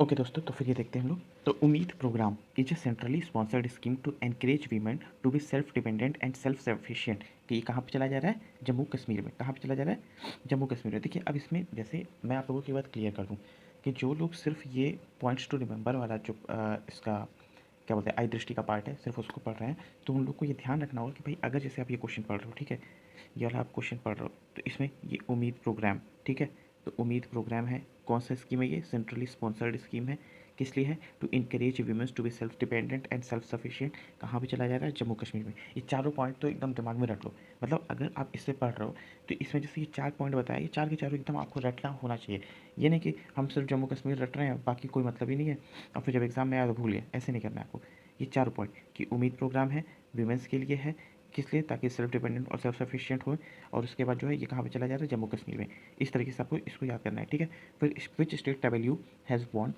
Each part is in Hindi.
ओके दोस्तों, तो फिर ये देखते हैं हम लोग। तो Ummeed programme is a centrally sponsored scheme to encourage women to be self dependent and self sufficient. कि ये कहाँ पे चला जा रहा है? जम्मू कश्मीर में। कहाँ पे चला जा रहा है? जम्मू कश्मीर में। देखिए, अब इसमें जैसे मैं आप लोगों की बात क्लियर कर दूँ कि जो लोग सिर्फ ये पॉइंट्स टू रिमेंबर वाला जो इसका क्या बोलते हैं आई दृष्टि का पार्ट है, सिर्फ उसको पढ़ रहे हैं, तो उन लोग को ये ध्यान रखना होगा कि भाई अगर जैसे आप ये क्वेश्चन पढ़ रहे हो, ठीक है, ये वाला आप क्वेश्चन पढ़ रहे हो, तो इसमें ये उम्मीद प्रोग्राम, ठीक है, तो उम्मीद प्रोग्राम है, कौन सा स्कीम है? ये सेंट्रली स्पॉन्सर्ड स्कीम है। किस लिए है? To encourage womens to be self dependent and self sufficient. कहाँ पे चला जा रहा है? जम्मू कश्मीर में। ये चारों पॉइंट तो एकदम दिमाग में रख लो। मतलब अगर आप इससे पढ़ रहे हो तो इसमें जैसे ये 4 पॉइंट बताया, ये 4 के चारों एकदम आपको रटना होना चाहिए। ये नहीं कि हम सिर्फ जम्मू कश्मीर रट रहे हैं, बाकी कोई मतलब ही नहीं है, और फिर जब एग्जाम में आया तो भूलिए। ऐसे नहीं करना है आपको। ये 4 पॉइंट कि उम्मीद प्रोग्राम है, वीमेंस के लिए है, किस लिए? ताकि सेल्फ डिपेंडेंट और सेल्फ सफिशिएंट हो। और उसके बाद जो है ये कहाँ पे चला जा रहा है? जम्मू कश्मीर में। इस तरीके से आपको इसको याद करना है, ठीक है। फिर which state W has won,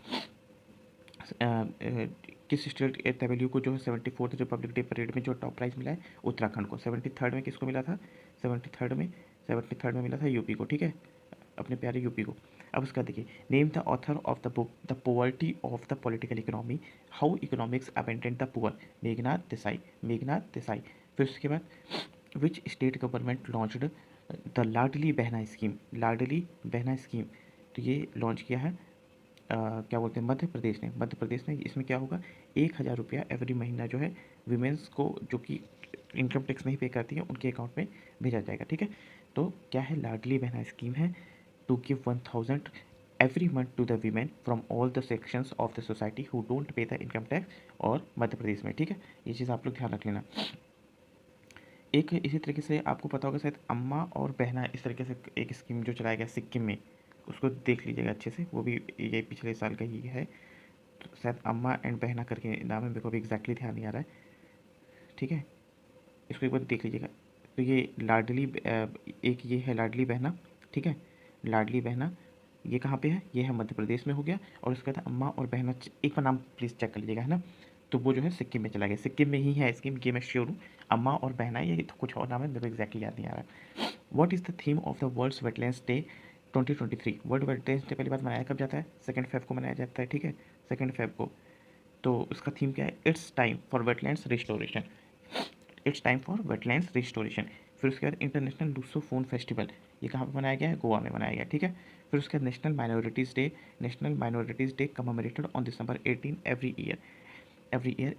किस स्टेट डब्ल्यू को जो है 74th रिपब्लिक डे परेड में जो टॉप प्राइज़ मिला है? उत्तराखंड को। 73rd में किसको मिला था? 73rd में मिला था यूपी को, ठीक है, अपने प्यारे यूपी को। अब उसका देखिए, name the author of the book the poverty of the political economy, how economics abandoned the poor. Meghnad Desai, Meghnad Desai. फिर उसके बाद which state government launched the Ladli Behna scheme, Ladli Behna scheme, तो ये लॉन्च किया है क्या बोलते हैं, मध्य प्रदेश ने। मध्य प्रदेश ने। इसमें क्या होगा? 1,000 रुपया एवरी महीना जो है वीमेंस को, जो कि इनकम टैक्स नहीं पे करती है, उनके अकाउंट में भेजा जाएगा, ठीक है। तो क्या है? लाडली बहना स्कीम है to give 1,000 every month to the women from all the sections of the society who don't pay the income tax, और मध्य प्रदेश में, ठीक है। ये चीज़ आप लोग ध्यान रख लेना। एक इसी तरीके से आपको पता होगा शायद अम्मा और बहना, इस तरीके से एक स्कीम जो चलाया गया सिक्किम में, उसको देख लीजिएगा अच्छे से, वो भी ये पिछले साल का ही है। तो शायद अम्मा एंड बहना करके नाम है, मेरे को अभी एग्जैक्टली ध्यान नहीं आ रहा है, ठीक है। इसको एक बार देख लीजिएगा। तो ये लाडली एक ये है लाडली बहना, ठीक है, लाडली बहना। ये कहाँ पे है? ये है मध्य प्रदेश में हो गया। और उसके बाद अम्मा और बहना, एक बार नाम प्लीज़ चेक कर लीजिएगा, है ना। तो वो जो है सिक्किम में चला गया, सिक्किम में ही है स्कीम, ये मैं श्योर हूँ। अम्मा और बहना, ये तो कुछ और नाम है, मेरे को एग्जैक्टली याद नहीं आ रहा है। What is the theme of the world's wetlands day 2023? World wetlands day पहली बार मनाया कब जाता है? 2 फेब को मनाया जाता है, ठीक है, 2 फेब को। तो उसका थीम क्या है? It's time for wetlands restoration, it's time for wetlands restoration. फिर उसके बाद इंटरनेशनल लुसोफोन फेस्टिवल, ये कहाँ पे मनाया गया है? गोवा में मनाया गया, ठीक है। फिर उसके बाद national minorities day, national minorities day commemorated on December 18 every year.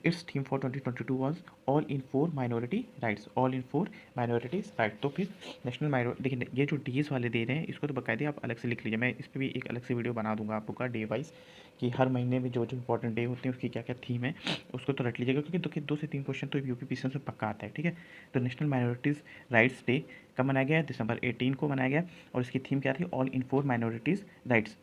Its theme for 2022 was all in for minority rights, all in for minorities right। तो फिर नेशनल माइनॉरिटी, देखिए ये जो डीज वाले दे रहे हैं, इसको तो बाकायदे आप अलग से लिख लीजिए। मैं इस पर भी एक अलग से वीडियो बना दूंगा आपको का डे वाइज, कि हर महीने में जो जो इंपॉर्टेंट डे होते हैं उसकी क्या क्या थीम है, उसको तो रट लीजिएगा, क्योंकि देखिए 2 से 3 क्वेश्चन तो यूपी पीसीएम में पक्का आता है, ठीक है। तो नेशनल माइनॉरिटीज़ राइट्स डे कब मनाया गया? December 18 को मनाया गया। और इसकी थीम क्या थी? All in for minorities rights.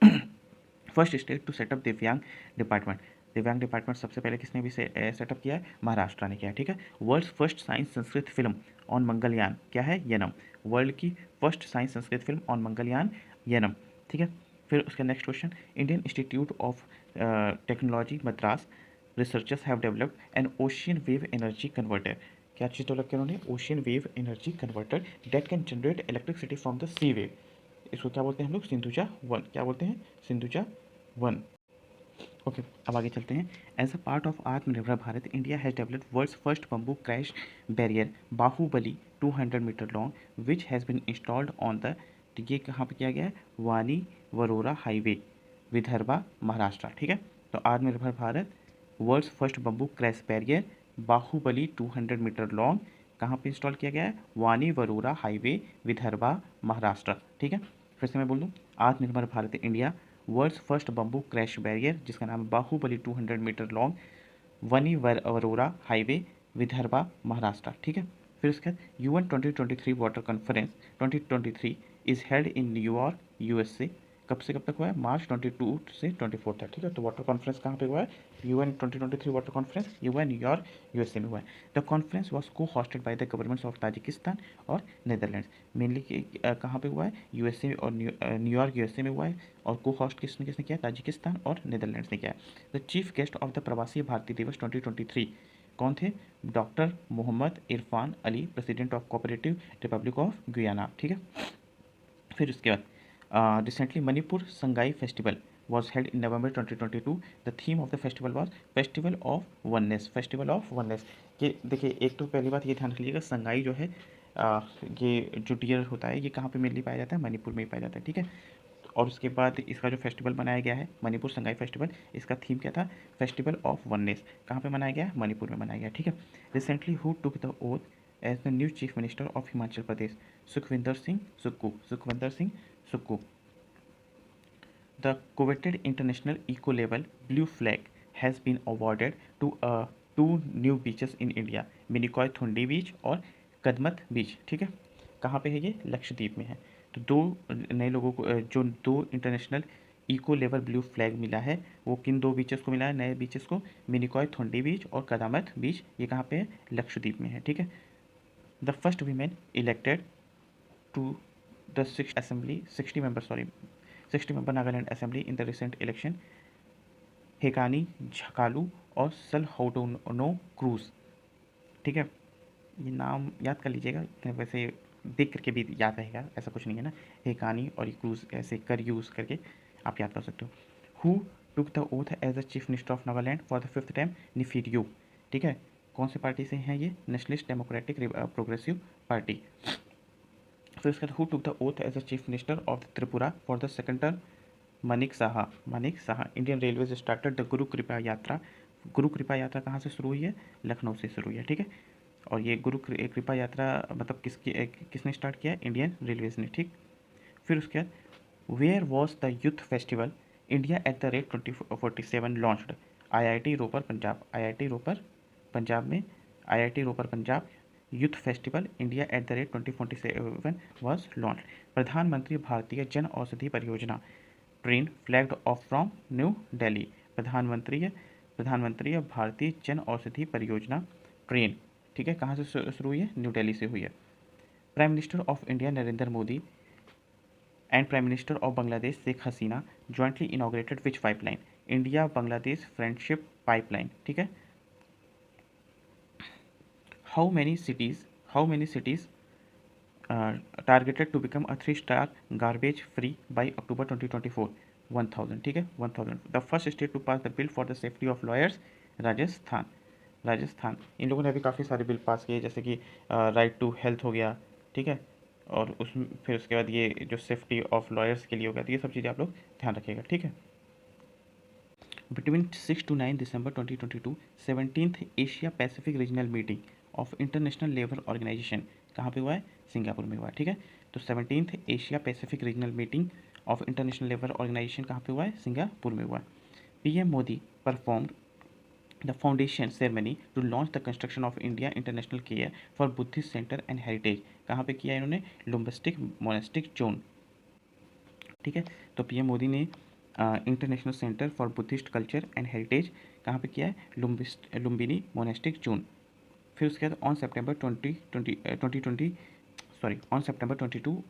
First state to set up Divyang department, Divyang department सबसे पहले किसने भी सेटअप किया है? महाराष्ट्र ने किया है, ठीक है। World's first science Sanskrit film on Mangalyaan, क्या है? यनम। वर्ल्ड की first science Sanskrit film on Mangalyaan, Yaanam, ठीक है। फिर उसका next question, Indian Institute of Technology Madras researchers have developed an ocean wave energy converter. क्या चीज़ डेवलप किया उन्होंने? Ocean wave energy converter that can generate electricity from the sea wave. इसको क्या बोलते हैं हम लोग? सिंधुजा 1। क्या बोलते हैं? सिंधुजा 1। ओके, अब आगे चलते हैं। As a part of Atmanirbhar Bharat, India has developed world's first bamboo crash barrier Baahubali 200 metre long which has been installed on the, तो ये कहाँ पे किया गया है? वानी वरोरा हाईवे, विदर्भा, महाराष्ट्र, ठीक है। तो Atmanirbhar Bharat world's first bamboo crash barrier Baahubali 200 metre long कहाँ पे इंस्टॉल किया गया है? वानी वरोरा हाईवे, विदर्भा, महाराष्ट्र, ठीक है। फिर से मैं बोल दूँ, Atmanirbhar Bharat India world's first bamboo crash barrier, जिसका नाम है बाहुबली 200 मीटर लॉन्ग, वनी वरोरा हाईवे, विदर्भा, महाराष्ट्र, ठीक है। फिर उसके बाद UN 2023 water conference 2023 is held in New York USA। कब से कब तक हुआ है? मार्च 22 से 24 तक, ठीक है। तो वाटर कॉन्फ्रेंस कहाँ पे हुआ है? UN 2023 वाटर कॉन्फ्रेंस, ये हुआ है न्यूयॉर्क USA में हुआ है। द कॉन्फ्रेंस वॉज को hosted by the governments of Tajikistan और नीदरलैंड्स। मेनली कहाँ पे हुआ है? USA और न्यूयॉर्क USA में हुआ है। और को हॉस्ट किसने किसने किया? ताजिकिस्तान और नीदरलैंड्स ने किया है। The chief guest of the Pravasi Bharatiya Divas 2023 कौन थे? Doctor Mohammed Irfan Ali, president of cooperative republic of Guyana, ठीक है। फिर उसके बाद recently Manipur Sangai festival was held in November 2022. The theme of the festival was Festival of Oneness. Festival of Oneness. ये देखिए, एक तो पहली बात ये ध्यान रख लीजिएगा, संगाई जो है ये जो डियर होता है ये कहाँ पे मेनली पाया जाता है, मणिपुर में ही पाया जाता है, ठीक है। और उसके बाद इसका जो फेस्टिवल मनाया गया है मणिपुर संगाई फेस्टिवल, इसका थीम क्या था, फेस्टिवल ऑफ वननेस। कहाँ पे मनाया गया है, मणिपुर में मनाया गया, ठीक है। Recently who took the oath as the new chief minister of Himachal Pradesh, Sukhvinder Singh Sukhu. Sukhvinder Singh Sukhu. The coveted international eco-label Blue Flag has been awarded to two new beaches in India, Minicoy Thundi beach और कदमत बीच, ठीक है। कहाँ पे है ये, लक्षद्वीप में है। तो दो नए लोगों को जो दो international eco level blue flag मिला है, वो किन दो बीचेस को मिला है, नए बीचेस को, मिनिकॉय थुंडी बीच और कदामत बीच, ये कहाँ पे है, लक्षद्वीप में है, ठीक है। The first women elected to the 60 member Nagaland Assembly in the recent election, Hekani Jakhalu और सलहौटोनो क्रूज, ठीक है। ये नाम याद कर लीजिएगा, वैसे देख करके भी याद रहेगा, ऐसा कुछ नहीं है ना। हेकानी और क्रूज ऐसे कर यूज़ करके आप याद कर सकते हो। Who took the oath as the chief minister of Nagaland for the 5th time, Neiphiu Rio, ठीक है। कौन से पार्टी से हैं ये, नेशनलिस्ट डेमोक्रेटिक प्रोग्रेसिव पार्टी। फिर उसके बाद who took the oath as the chief minister of the Tripura for the 2nd term, Manik Saha. Manik Saha. Indian railways started the Guru Kripa यात्रा। गुरु कृपा यात्रा कहाँ से शुरू हुई है, लखनऊ से शुरू हुई है, ठीक है। और ये गुरु कृपा यात्रा मतलब किसने स्टार्ट किया, इंडियन रेलवेज ने, ठीक। फिर उसके बाद where was the youth festival India at the rate 2047 launched, IIT Ropar Punjab. IIT Ropar Punjab में, IIT Ropar Punjab youth festival India at the rate 2047 was launch. Pradhan Mantri Bharatiya Jan Aushadhi Pariyojana train flagged off from new Delhi. Pradhan Mantri Bharatiya Jan Aushadhi Pariyojana train, ठीक है, कहाँ से शुरू हुई है, न्यू दिल्ली से हुई है। Prime minister of India Narendra Modi and prime minister of Bangladesh Sheikh Hasina jointly inaugurated which pipeline, India Bangladesh friendship pipeline, ठीक है। How many cities targeted to become a 3-star garbage free by October 2024, 1000, ठीक है, 1000। The first state to pass the bill for the safety of lawyers, Rajasthan. इन लोगों ने अभी काफ़ी सारे बिल पास किए, जैसे कि राइट टू हेल्थ हो गया, ठीक है। और उसमें फिर उसके बाद ये जो सेफ्टी ऑफ लॉयर्स के लिए हो गया, तो ये सब चीज़ें आप लोग ध्यान रखिएगा, ठीक है। Between 6 to 9 December 2022, 17th Asia Pacific regional meeting of international labour organisation कहाँ पे हुआ है, सिंगापुर में हुआ है, ठीक है। तो 17th Asia Pacific regional meeting of international labour organisation कहाँ पे हुआ है, सिंगापुर में हुआ है। PM Modi performed the foundation ceremony to launch the construction of India international care for Buddhist centre and heritage, कहाँ पे किया इन्होंने, लुम्बिस्टिक मोनेस्टिक जोन, ठीक है। तो PM मोदी ने international centre for Buddhist culture and heritage कहाँ पे किया है, लुम्बिनी मोनेस्टिक जोन। फिर उसके बाद on September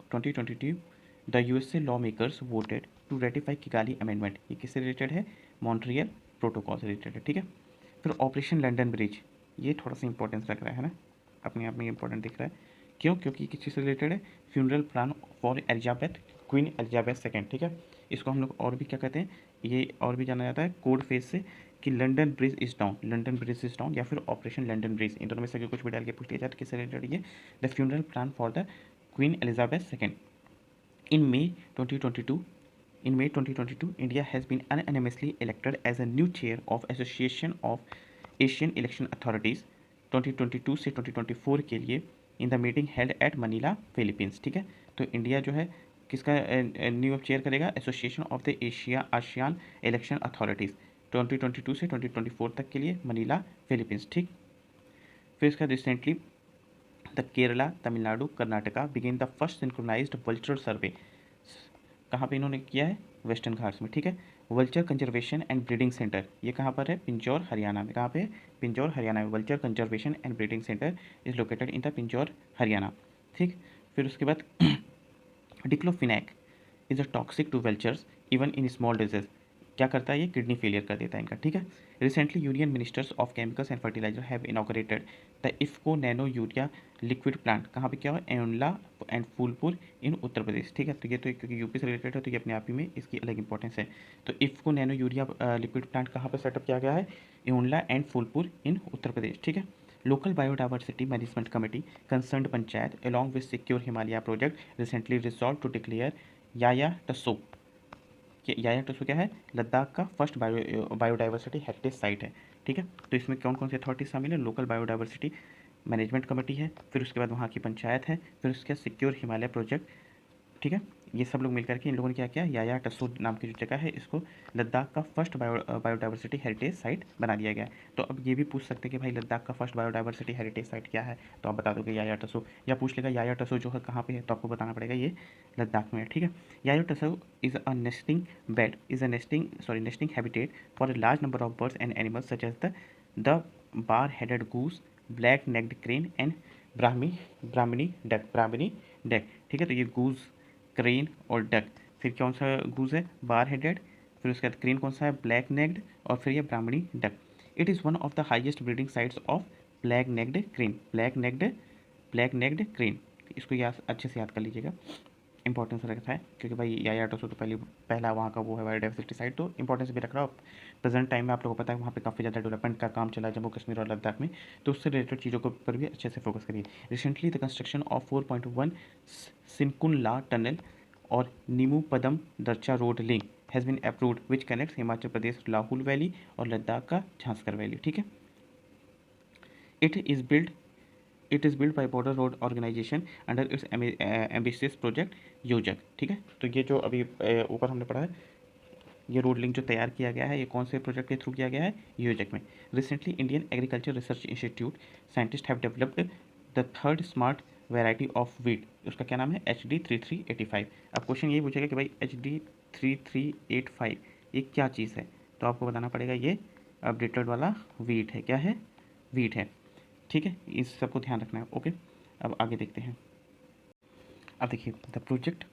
2022 the USA law makers voted to ratify Kigali amendment, ये किससे रिलेटेड है, मॉन्ट्रियल प्रोटोकॉल से रिलेटेड है, ठीक है। फिर ऑपरेशन लंदन ब्रिज, ये थोड़ा सा इंपॉर्टेंस रख रहा है ना, अपने आप में इंपॉर्टेंट दिख रहा है, क्यों, क्योंकि किस चीज़ से रिलेटेड है, funeral plan for Elizabeth, queen Elizabeth second, ठीक है। इसको हम लोग और भी क्या कहते हैं, ये और भी जाना जाता है कोड फेज से कि London bridge is down, London bridge is down या फिर ऑपरेशन लंदन ब्रिज, इन दोनों में से कुछ भी डाल के पूछ लिया जाए तो किससे रिलेटेड ये, the funeral plan for the queen Elizabeth second. In May 2022, India has been unanimously elected as a new chair of Association of Asian Election Authorities 2022 से 2024 के लिए in the meeting held at Manila, Philippines, ठीक है। तो इंडिया जो है किसका न्यू चेयर करेगा, association of the ASEAN election authorities 2022 से 2024 तक के लिए, मनीला, फिलीपींस, ठीक। फिर इसका recently the Kerala, Tamil Nadu, Karnataka begin the first synchronised vulture survey, कहाँ पे इन्होंने किया है, वेस्टर्न घाट्स में, ठीक है। Vulture conservation and breeding centre, ये कहाँ पर है, पिंजौर हरियाणा में, कहाँ पे है, पिंजौर हरियाणा में। Vulture conservation and breeding centre is located in the Pinjore Haryana, ठीक। फिर उसके बाद diclofenac is a toxic to vultures even in small disease, क्या करता है ये, किडनी फेलियर कर देता है इनका, ठीक है। Recently union ministers of chemicals and fertiliser have inaugurated the IFFCO nano urea liquid plant कहाँ पे क्या हुआ, एनला एंड फूलपुर इन उत्तर प्रदेश, ठीक है। तो ये तो क्योंकि यूपी से रिलेटेड है तो ये अपने आप ही में इसकी अलग इंपॉर्टेंस है। तो IFFCO nano urea liquid plant कहाँ पर सेटअप किया गया है, एनला एंड फूलपुर इन उत्तर प्रदेश, ठीक है। Local biodiversity management committee concerned panchayat along with secure Himalaya project recently resolve to declare Yaya Tso, Yaya Tso क्या है, लद्दाख का फर्स्ट बायोडाइवर्सिटी हेरिटेज साइट है, ठीक है। तो इसमें कौन कौन सी अथॉरिटी शामिल है, लोकल बायोडाइवर्सिटी मैनेजमेंट कमेटी है, फिर उसके बाद वहाँ की पंचायत है, फिर उसके बाद सिक्योर हिमालय प्रोजेक्ट, ठीक है। ये सब लोग मिलकर के इन लोगों ने क्या किया, याया टसो नाम की जो जगह है इसको लद्दाख का फर्स्ट बायोडाइवर्सिटी हेरिटेज साइट बना दिया गया है। तो अब ये भी पूछ सकते हैं कि भाई लद्दाख का फर्स्ट बायोडाइवर्सिटी हेरिटेज साइट क्या है, तो आप बता दोगे याया टसो, या पूछ लेगा याया टसो जो है कहाँ पे है, तो आपको बताना पड़ेगा ये लद्दाख में है, ठीक है। Yaya Tso is a nesting bed is a nesting habitat for a large number of birds and animals such as the bar headed goose, black necked crane and Brahminy duck, ठीक है। तो ये गूस, क्रेन और डक, फिर कौन सा गूज है, बार हेडेड, फिर उसके बाद क्रेन कौन सा है, ब्लैक नेक्ड, और फिर ये Brahminy duck. It is one of the highest breeding sites of black necked crane. इसको याद अच्छे से याद कर लीजिएगा, इंपॉर्टेंस रखता है क्योंकि भाई याया टसो तो पहला वहाँ का वो है बायोडाइवर्सिटी साइट, तो इंपॉर्टेंस भी रख रहा हूँ। प्रेजेंट टाइम में आप लोगों को पता है वहाँ पे काफ़ी ज़्यादा डेवलपमेंट का काम चला है जम्मू कश्मीर और लद्दाख में, तो उससे रिलेटेड चीज़ों के ऊपर भी अच्छे से फोकस करिए। Recently the construction of 4.1 Shinkun La tunnel और Nimu Padam Darcha road link has been approved which connects Himachal Pradesh Lahaul valley और लद्दाख का झांसकर वैली, ठीक है। It is build by border road organisation under its ambitious project Yojak, ठीक है। तो ये जो अभी ऊपर हमने पढ़ा है, ये रोड लिंक जो तैयार किया गया है ये कौन से प्रोजेक्ट के थ्रू किया गया है, योजक में। Recently Indian agriculture research institute scientist have developed the third smart variety of wheat, उसका क्या नाम है, HD3385। अब क्वेश्चन यही पूछेगा कि भाई HD3385 ये क्या चीज़ है, तो आपको बताना पड़ेगा ये अपडेटेड वाला वीट है, क्या है, वीट है, ठीक है। इस सबको ध्यान रखना है, ओके। अब आगे देखते हैं। अब देखिए the project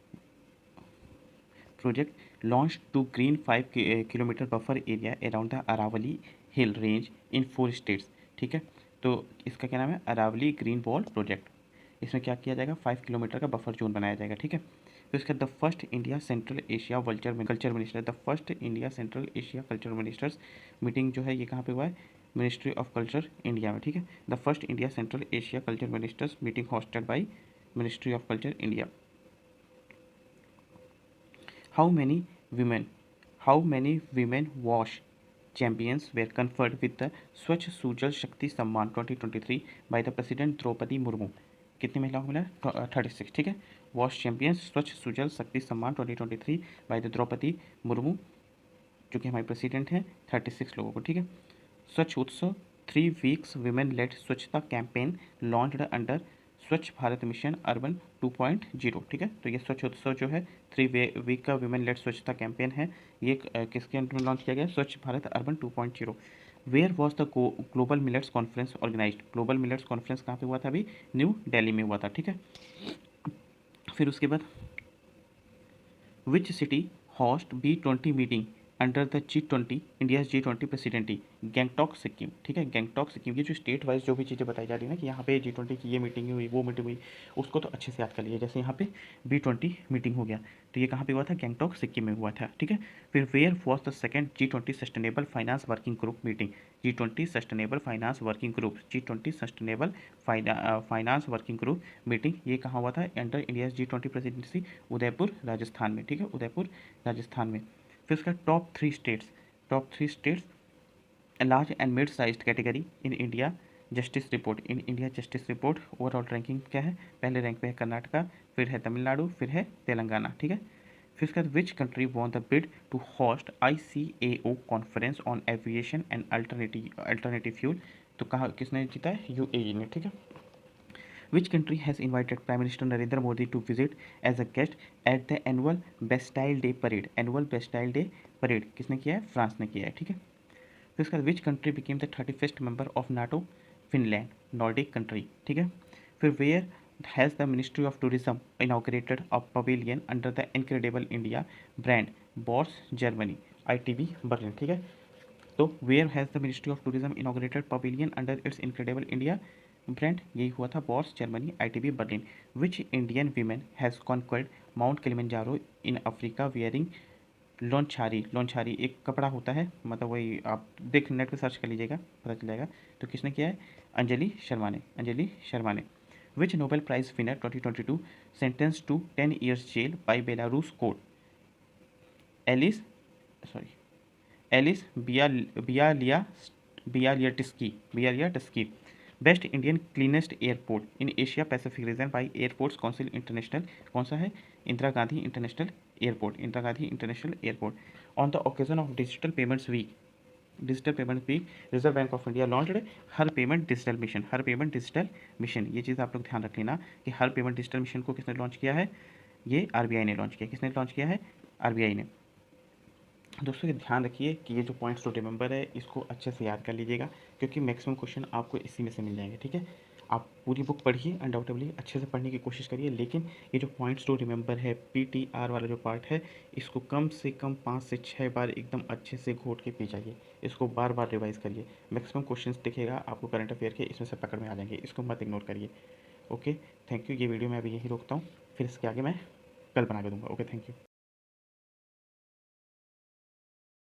launch to green 5 kilometre buffer area around the Aravalli hill range in 4 states, ठीक है। तो इसका क्या नाम है, अरावली ग्रीन वॉल प्रोजेक्ट। इसमें क्या किया जाएगा, 5 किलोमीटर का बफर जोन बनाया जाएगा, ठीक है। तो इसका the first India central Asia culture minister, the first India central Asia culture ministers meeting जो है ये कहाँ पे हुआ है, मिनिस्ट्री ऑफ कल्चर इंडिया में, ठीक है। The first India central Asia culture ministers meeting hosted by ministry of culture India. How many women how many women wash champions were conferred with the Swachh Sujal Shakti Samman 2023 by the President Draupadi Murmu, कितनी महिलाओं को मिला, 36, ठीक है। वॉश चैंपियंस स्वच्छ सुजल शक्ति सम्मान 2023 बाय द द्रौपदी मुर्मू जो कि हमारे प्रेसिडेंट हैं, 36 लोगों को, ठीक है। स्वच्छ उत्सव 3 वीक्स विमेन लेड स्वच्छता कैंपेन लॉन्च्ड अंडर स्वच्छ भारत मिशन अर्बन 2.0, ठीक है। तो ये स्वच्छ उत्सव जो है 3 वीक का विमेन लेड स्वच्छता कैंपेन है, ये किसके अंडर में लॉन्च किया गया, Swachh Bharat urban 2.0। Where was the global millets conference organised, global millets conference कहाँ पे हुआ था, अभी न्यू दिल्ली में हुआ था, ठीक है। फिर उसके बाद which city host B20 meeting under the G20 India G20 presidency, Gangtok Sikkim, ठीक है। गैंगटॉक सिक्किम, ये जो स्टेट वाइज जो भी चीज़ें बताई जा रही है ना कि यहाँ पे G20 की ये मीटिंग हुई, वो मीटिंग हुई, उसको तो अच्छे से याद कर लीजिए। जैसे यहाँ पे B20 मीटिंग हो गया तो ये कहाँ पे हुआ था, गैंगटॉक सिक्किम में हुआ था, ठीक है। फिर where was the second G20 sustainable finance working group meeting, G20 sustainable finance working group, G20 sustainable finance working group meeting, ये कहाँ हुआ था, under India G20 presidency, Udaipur Rajasthan में, ठीक है, उदयपुर राजस्थान में। फिर उसका top three states large and mid sized category in India justice report overall ranking क्या है, पहले रैंक पे है कर्नाटका, फिर है तमिलनाडु, फिर है तेलंगाना, ठीक है। फिर उसके बाद which country won the bid to host ICAO conference on aviation and alternative fuel, तो कहाँ किसने जीता है, UAE ने, ठीक है। Which country has invited Prime Minister Narendra Modi to visit as a guest at the annual Bastille Day parade? Annual Bastille Day parade किसने किया है, फ्रांस ने किया है, ठीक है। फिर उसके बाद which country became the 31st member of NATO, Finland, Nordic country, ठीक है। फिर where has the ministry of tourism inaugurated a pavilion under the Incredible India brand, Borse Germany, ITB Berlin, ठीक है। तो where has the ministry of tourism inaugurated pavilion under its Incredible India brand यही हुआ था, Borse Germany, ITB Berlin. Which Indian women has conquered Mount Kilimanjaro in Africa wearing लोनछारी। लोनछारी एक कपड़ा होता है, मतलब वही आप देख नेट पे सर्च कर लीजिएगा, पता चल जाएगा। तो किसने किया है? अंजलि शर्मा ने, अंजलि शर्मा ने। Which Nobel prize winner 2022 sentence to 10 years jail by Belarus court? Ales, sorry, Ales Bialia Bialiatski. Best Indian cleanest airport in Asia Pacific region by Airports Council International. कौन सा है? Indira Gandhi international airport, Indira Gandhi international airport. On the occasion of digital payments week, digital payment week, Reserve Bank of India launched Har payment digital mission. Har payment digital mission, ये चीज़ आप लोग ध्यान रख लेना कि हर पेमेंट डिजिटल मिशन को किसने लॉन्च किया है? ये आरबीआई ने लॉन्च किया। किसने लॉन्च किया है? आरबीआई ने। दोस्तों ये ध्यान रखिए कि ये जो पॉइंट्स टू रिमेंबर है इसको अच्छे से याद कर लीजिएगा, क्योंकि मैक्सिमम क्वेश्चन आपको इसी में से मिल जाएंगे, ठीक है। आप पूरी बुक पढ़िए, अनडाउटेबली अच्छे से पढ़ने की कोशिश करिए, लेकिन ये जो पॉइंट्स टू रिमेंबर है, पीटीआर वाला जो पार्ट है, इसको कम से कम 5 से 6 बार एकदम अच्छे से घोट के पी जाइए। इसको बार बार रिवाइज करिए। मैक्सिमम क्वेश्चन दिखेगा आपको करंट अफेयर के, इसमें से पकड़ में आ जाएंगे, इसको मत इग्नोर करिए। Okay, thank you. ये वीडियो मैं अभी यही रोकता हूँ, फिर इसके आगे मैं कल बना के दूँगा। Okay, thank you.